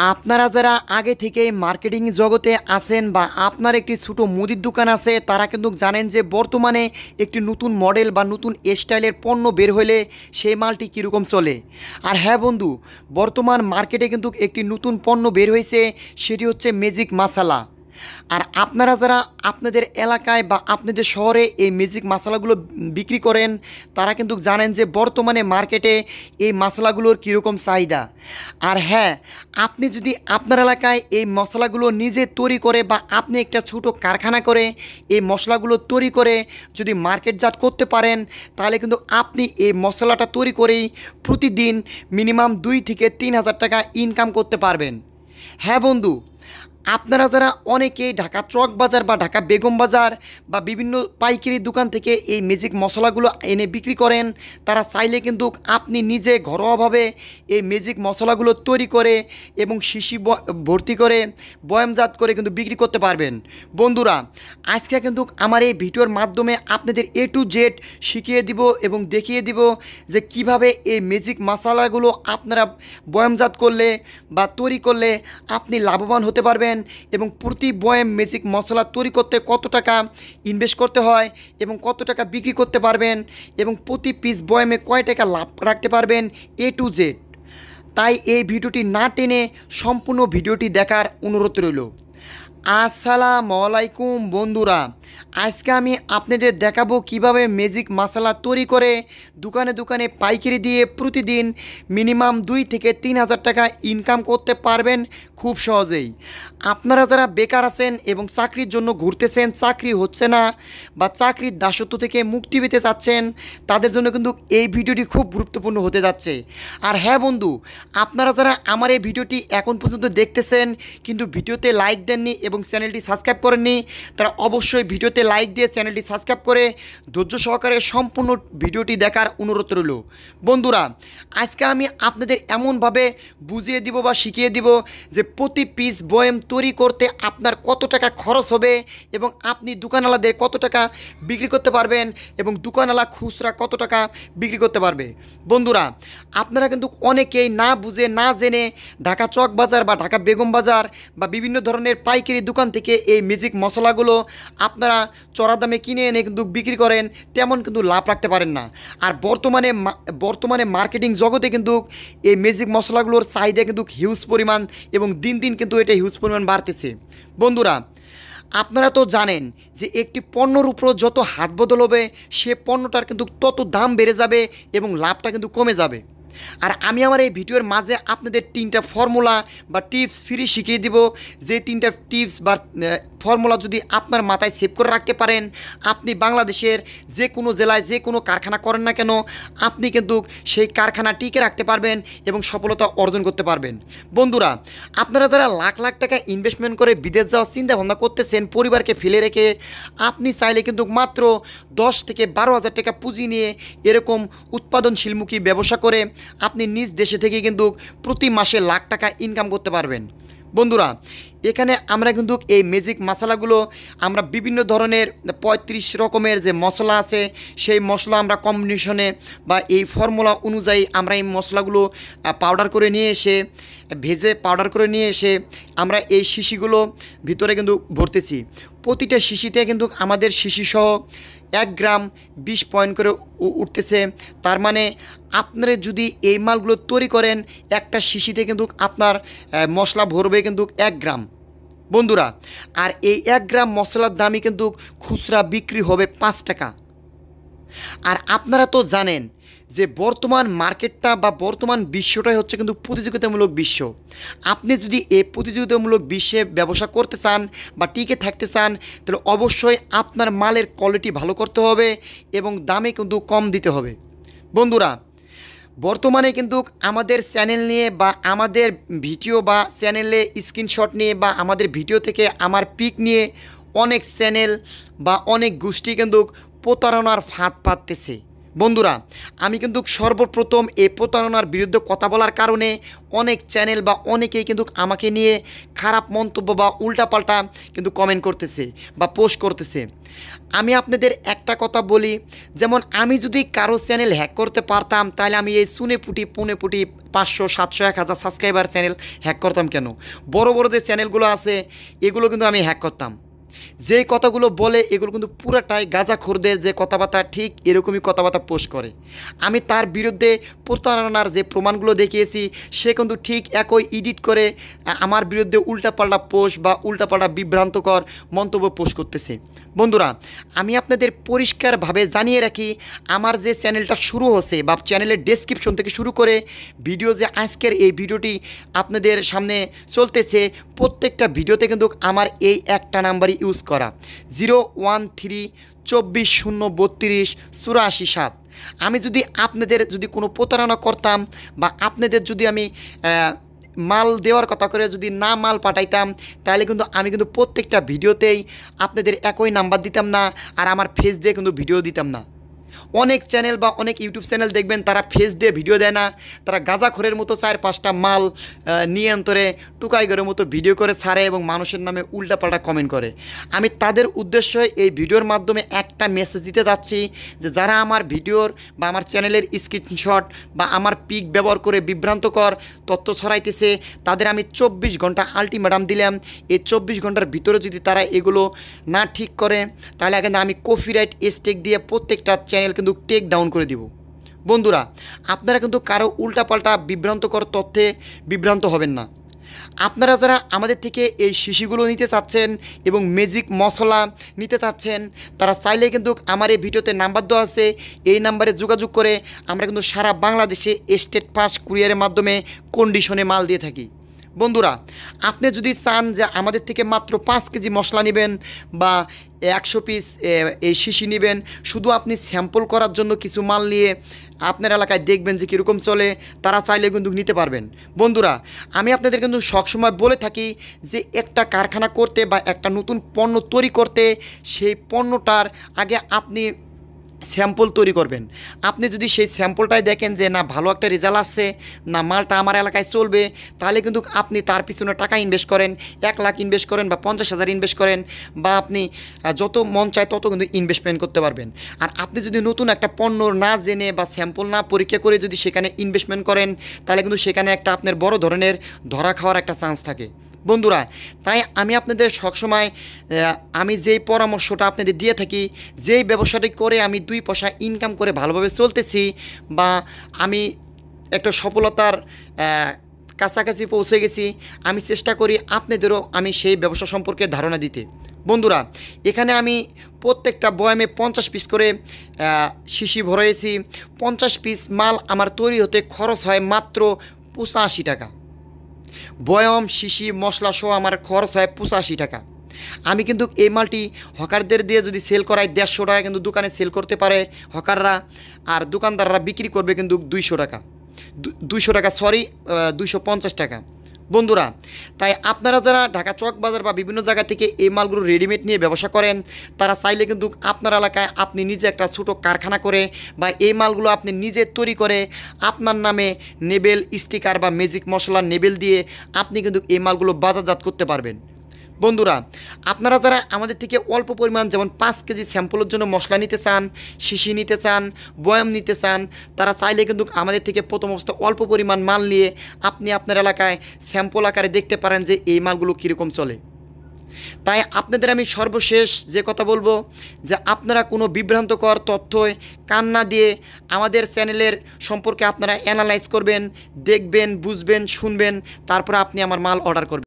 আপনারা যারা আগে থেকে মার্কেটিং জগতে আছেন বা আপনার একটি ছোটো মুদির দোকান আছে তারা কিন্তু জানেন যে বর্তমানে একটি নতুন মডেল বা নতুন স্টাইলের পণ্য বের হলে সেই মালটি কীরকম চলে। আর হ্যাঁ বন্ধু, বর্তমান মার্কেটে কিন্তু একটি নতুন পণ্য বের হয়েছে, সেটি হচ্ছে ম্যাজিক মশলা। আর আপনারা যারা আপনাদের এলাকায় বা আপনাদের শহরে এই ম্যাজিক মশলাগুলো বিক্রি করেন তারা কিন্তু জানেন যে বর্তমানে মার্কেটে এই মশলাগুলোর কীরকম চাহিদা। আর হ্যাঁ, আপনি যদি আপনার এলাকায় এই মশলাগুলো নিজে তৈরি করে বা আপনি একটা ছোটো কারখানা করে এই মশলাগুলো তৈরি করে যদি মার্কেটজাত করতে পারেন তাহলে কিন্তু আপনি এই মশলাটা তৈরি করেই প্রতিদিন মিনিমাম 2 থেকে 3 হাজার টাকা ইনকাম করতে পারবেন। হ্যাঁ বন্ধু, আপনারা যারা অনেকেই ঢাকা চক বাজার বা ঢাকা বেগম বাজার বা বিভিন্ন পাইকারি দোকান থেকে এই ম্যাজিক মশলাগুলো এনে বিক্রি করেন তারা চাইলে কিন্তু আপনি নিজে ঘরোয়াভাবে এই ম্যাজিক মশলাগুলো তৈরি করে এবং শিশি ভর্তি করে বয়ামজাত করে কিন্তু বিক্রি করতে পারবেন। বন্ধুরা, আজকে কিন্তু আমার এই ভিডিওর মাধ্যমে আপনাদের A to Z শিখিয়ে দিব এবং দেখিয়ে দিব যে কিভাবে এই ম্যাজিক মশলাগুলো আপনারা বয়ামজাত করলে বা তৈরি করলে আপনি লাভবান হতে পারবেন এবং প্রতি বয়াম ম্যাজিক মশলা তৈরি করতে কত টাকা ইনভেস্ট করতে হয় এবং কত টাকা বিক্রি করতে পারবেন এবং প্রতি পিস বয়ামে কয় টাকা লাভ রাখতে পারবেন A to Z। তাই এই ভিডিওটি না টেনে সম্পূর্ণ ভিডিওটি দেখার অনুরোধ রইল। আসসালামু আলাইকুম বন্ধুরা, আজকে আমি আপনাদের দেখাবো কিভাবে ম্যাজিক মশলা তৈরি করে দোকানে দোকানে পাইকারি দিয়ে প্রতিদিন মিনিমাম 2 থেকে 3 হাজার টাকা ইনকাম করতে পারবেন খুব সহজেই। আপনারা যারা বেকার আছেন এবং চাকরির জন্য ঘুরতেছেন, চাকরি হচ্ছে না বা চাকরির দাসত্ব থেকে মুক্তি পেতে চাচ্ছেন তাদের জন্য কিন্তু এই ভিডিওটি খুব গুরুত্বপূর্ণ হতে যাচ্ছে। আর হ্যাঁ বন্ধু, আপনারা যারা আমার এই ভিডিওটি এখন পর্যন্ত দেখতেছেন কিন্তু ভিডিওতে লাইক দেননি এবং চ্যানেলটি সাবস্ক্রাইব করেননি তারা অবশ্যই ভিডিওতে লাইক দিয়ে চ্যানেলটি সাবস্ক্রাইব করে ধৈর্য সহকারে সম্পূর্ণ ভিডিওটি দেখার অনুরোধ রইল। বন্ধুরা, আজকে আমি আপনাদের এমনভাবে বুঝিয়ে দিব বা শিখিয়ে দিব যে প্রতি পিস বয়াম তৈরি করতে আপনার কত টাকা খরচ হবে এবং আপনি দোকানওয়ালাদের কত টাকা বিক্রি করতে পারবেন এবং দোকানওয়ালা খুচরা কত টাকা বিক্রি করতে পারবে। বন্ধুরা, আপনারা কিন্তু অনেকেই না বুঝে না জেনে ঢাকা চক বাজার বা ঢাকা বেগম বাজার বা বিভিন্ন ধরনের পাইকারি দোকান থেকে এই ম্যাজিক মশলাগুলো আপনারা চড়া দামে কিনে এনে কিন্তু বিক্রি করেন, তেমন কিন্তু লাভ রাখতে পারেন না। আর বর্তমানে মার্কেটিং জগতে কিন্তু এই ম্যাজিক মশলাগুলোর চাহিদা কিন্তু হিউজ পরিমাণ এবং দিন দিন কিন্তু এটা হিউজ পরিমাণ বাড়তেছে। বন্ধুরা, আপনারা তো জানেন যে একটি পণ্যর উপর যত হাত বদল হবে সে পণ্যটার কিন্তু তত দাম বেড়ে যাবে এবং লাভটা কিন্তু কমে যাবে। আর আমি আমার এই ভিডিওর মাঝে আপনাদের 3টা ফর্মুলা বা টিপস ফ্রি শিখিয়ে দিব, যে 3টা টিপস বা ফর্মুলা যদি আপনার মাথায় সেভ করে রাখতে পারেন আপনি বাংলাদেশের যে কোনো জেলায় যে কোনো কারখানা করেন না কেন আপনি কিন্তু সেই কারখানা টিকে রাখতে পারবেন এবং সফলতা অর্জন করতে পারবেন। বন্ধুরা, আপনারা যারা লাখ লাখ টাকা ইনভেস্টমেন্ট করে বিদেশ যাওয়ার চিন্তা ভাবনা করতেছেন পরিবারকে ফেলে রেখে, আপনি চাইলে কিন্তু মাত্র 10 থেকে 12 হাজার টাকা পুঁজি নিয়ে এরকম উৎপাদনশীলমুখী ব্যবসা করে আপনি নিজ দেশে থেকে কিন্তু প্রতি মাসে লাখ টাকা ইনকাম করতে পারবেন। বন্ধুরা, এখানে আমরা কিন্তু এই ম্যাজিক মশলাগুলো আমরা বিভিন্ন ধরনের 35 রকমের যে মশলা আছে সেই মশলা আমরা কম্বিনেশনে বা এই ফর্মুলা অনুযায়ী আমরা এই মশলাগুলো পাউডার করে নিয়ে এসে ভেজে পাউডার করে নিয়ে এসে আমরা এই শিশিগুলো ভিতরে কিন্তু ভরতেছি। প্রতিটা শিশিতে কিন্তু আমাদের শিশিসহ 1 গ্রাম 20 পয়েন্ট করে উঠতেছে। তার মানে আপনারা যদি এই মালগুলো তৈরি করেন একটা শিশিতে কিন্তু আপনার মশলা ভরবে কিন্তু 1 গ্রাম। বন্ধুরা, আর এই 1 গ্রাম মশলার দামই কিন্তু খুচরা বিক্রি হবে 5 টাকা। আর আপনারা তো জানেন যে বর্তমান মার্কেটটা বা বর্তমান বিশ্বটাই হচ্ছে কিন্তু প্রতিযোগিতামূলক বিশ্ব। আপনি যদি এই প্রতিযোগিতামূলক বিশ্বে ব্যবসা করতে চান বা টিকে থাকতে চান তাহলে অবশ্যই আপনার মালের কোয়ালিটি ভালো করতে হবে এবং দামে কিন্তু কম দিতে হবে। বন্ধুরা, বর্তমানে কিন্তু আমাদের চ্যানেল নিয়ে বা আমাদের ভিডিও বা চ্যানেলে স্ক্রিনশট নিয়ে বা আমাদের ভিডিও থেকে আমার পিক নিয়ে অনেক চ্যানেল বা অনেক গোষ্ঠী কিন্তু প্রতারণার ফাঁদ পাততেছে। বন্ধুরা, আমি কিন্তু সর্বপ্রথম এই প্রতারণার বিরুদ্ধে কথা বলার কারণে অনেক চ্যানেল বা অনেকেই কিন্তু আমাকে নিয়ে খারাপ মন্তব্য বা উল্টাপাল্টা কিন্তু কমেন্ট করতেছে বা পোস্ট করতেছে। আমি আপনাদের একটা কথা বলি, যেমন আমি যদি কারো চ্যানেল হ্যাক করতে পারতাম তাহলে আমি এই পুনে পুটি 500, 700, 1000 সাবস্ক্রাইবার চ্যানেল হ্যাক করতাম কেন? বড় বড় যে চ্যানেলগুলো আছে এগুলো কিন্তু আমি হ্যাক করতাম। যে কথাগুলো বলে এগুলো কিন্তু পুরাটাই গাঁজাখোরদের যে কথাবার্তা, ঠিক এরকমই কথাবার্তা পোস্ট করে। আমি তার বিরুদ্ধে প্রতারণার যে প্রমাণগুলো দেখিয়েছি, সে কিন্তু ঠিক একই এডিট করে আমার বিরুদ্ধে উল্টাপাল্টা পোস্ট বা উল্টাপাল্টা বিভ্রান্তকর মন্তব্য পোস্ট করতেছে। বন্ধুরা, আমি আপনাদের পরিষ্কারভাবে জানিয়ে রাখি, আমার যে চ্যানেলটা শুরু হচ্ছে বা চ্যানেলের ডেসক্রিপশন থেকে শুরু করে ভিডিও যে আজকের এই ভিডিওটি আপনাদের সামনে চলতেছে, প্রত্যেকটা ভিডিওতে কিন্তু আমার এই একটা নাম্বারই ইউজ করা 01324023487। আমি যদি আপনাদের যদি কোনো প্রতারণা করতাম বা আপনাদের যদি আমি মাল দেওয়ার কথা করে যদি না মাল পাঠাইতাম, তাহলে কিন্তু আমি কিন্তু প্রত্যেকটা ভিডিওতেই আপনাদের একই নাম্বার দিতাম না, আর আমার ফেস দিয়ে কিন্তু ভিডিও দিতাম না। অনেক চ্যানেল বা অনেক ইউটিউব চ্যানেল দেখবেন তারা ফেস দিয়ে ভিডিও দেয় না, তারা গাঁজাখোরের মতো 4-5টা মাল নিয়ে অন্তরে টুকাইগরের মতো ভিডিও করে ছাড়ে এবং মানুষের নামে উল্টাপাল্টা কমেন্ট করে। আমি তাদের উদ্দেশ্যে এই ভিডিওর মাধ্যমে একটা মেসেজ দিতে যাচ্ছি যে যারা আমার ভিডিওর বা আমার চ্যানেলের স্ক্রিনশট বা আমার পিক ব্যবহার করে বিভ্রান্তকর তথ্য ছড়াইতেছে, তাদের আমি 24 ঘন্টা আলটিমেটাম দিলাম। এই 24 ঘন্টার ভিতরে যদি তারা এগুলো না ঠিক করে, তাহলে কিন্তু আমি কপিরাইট স্ট্রাইক দিয়ে প্রত্যেকটা চ্যানেল কিন্তু টেক ডাউন করে দিব। বন্ধুরা, আপনারা কিন্তু কারো উল্টাপাল্টা বিভ্রান্তকর তথ্যে বিভ্রান্ত হবেন না। আপনারা যারা আমাদের থেকে এই শিশিগুলো নিতে চাচ্ছেন এবং ম্যাজিক মশলা নিতে চাচ্ছেন, তারা চাইলে কিন্তু আমার এই ভিডিওতে নাম্বার দেওয়া আছে, এই নাম্বারে যোগাযোগ করে আমরা কিন্তু সারা বাংলাদেশে স্টেট ফাস্ট কুরিয়ারের মাধ্যমে কন্ডিশনে মাল দিয়ে থাকি। বন্ধুরা, আপনি যদি চান যে আমাদের থেকে মাত্র 5 কেজি মশলা নেবেন বা 100 পিস এই শিশি নেবেন, শুধু আপনি স্যাম্পল করার জন্য কিছু মাল নিয়ে আপনার এলাকায় দেখবেন যে কীরকম চলে, তারা চাইলে কিন্তু নিতে পারবেন। বন্ধুরা, আমি আপনাদের কিন্তু সবসময় বলে থাকি যে একটা কারখানা করতে বা একটা নতুন পণ্য তৈরি করতে, সেই পণ্যটার আগে আপনি স্যাম্পল তৈরি করবেন। আপনি যদি সেই স্যাম্পলটাই দেখেন যে না ভালো একটা রেজাল্ট আসছে, না মালটা আমার এলাকায় চলবে, তাহলে কিন্তু আপনি তার পিছনে টাকা ইনভেস্ট করেন, 1 লাখ ইনভেস্ট করেন বা 50,000 ইনভেস্ট করেন, বা আপনি যত মন চায় তত কিন্তু ইনভেস্টমেন্ট করতে পারবেন। আর আপনি যদি নতুন একটা পণ্য না জেনে বা স্যাম্পল না পরীক্ষা করে যদি সেখানে ইনভেস্টমেন্ট করেন, তাহলে কিন্তু সেখানে একটা আপনার বড় ধরনের ধরা খাওয়ার একটা চান্স থাকে। বন্ধুরা, তাই আমি আপনাদের সবসময় আমি যেই পরামর্শটা আপনাদের দিয়ে থাকি, যেই ব্যবসাটি করে আমি 2 পয়সা ইনকাম করে ভালোভাবে চলতেছি বা আমি একটা সফলতার কাছাকাছি পৌঁছে গেছি, আমি চেষ্টা করি আপনাদেরও আমি সেই ব্যবসা সম্পর্কে ধারণা দিতে। বন্ধুরা, এখানে আমি প্রত্যেকটা বয়ামে 50 পিস করে শিশি ভরেছি। 50 পিস মাল আমার তৈরি হতে খরচ হয় মাত্র 85 টাকা। বয়াম, শিশি, মশলা সহ আমার খরচ হয় 85 টাকা। আমি কিন্তু এই মালটি হকারদের দিয়ে যদি সেল করাই 150 টাকা কিন্তু দোকানে সেল করতে পারে হকাররা, আর দোকানদাররা বিক্রি করবে কিন্তু 200 টাকা, 250 টাকা। বন্ধুরা, তাই আপনারা যারা ঢাকা চক বাজার বা বিভিন্ন জায়গা থেকে এই মালগুলো রেডিমেড নিয়ে ব্যবসা করেন, তারা চাইলে কিন্তু আপনার এলাকায় আপনি নিজে একটা ছোটো কারখানা করে বা এই মালগুলো আপনি নিজে তৈরি করে আপনার নামে নেবেল, স্টিকার বা ম্যাজিক মশলার নেবেল দিয়ে আপনি কিন্তু এই মালগুলো বাজারজাত করতে পারবেন। বন্ধুরা, আপনারা যারা আমাদের থেকে অল্প পরিমাণ যেমন 5 কেজি স্যাম্পলের জন্য মশলা নিতে চান, শিশি নিতে চান, বয়াম নিতে চান, তারা চাইলে কিন্তু আমাদের থেকে প্রথম অবস্থা অল্প পরিমাণ মাল নিয়ে আপনি আপনার এলাকায় স্যাম্পল আকারে দেখতে পারেন যে এই মালগুলো কীরকম চলে। তাই আপনাদের আমি সর্বশেষ যে কথা বলবো যে আপনারা কোনো বিভ্রান্তকর তথ্যয় কান না দিয়ে আমাদের চ্যানেলের সম্পর্কে আপনারা অ্যানালাইজ করবেন, দেখবেন, বুঝবেন, শুনবেন, তারপরে আপনি আমার মাল অর্ডার করবেন।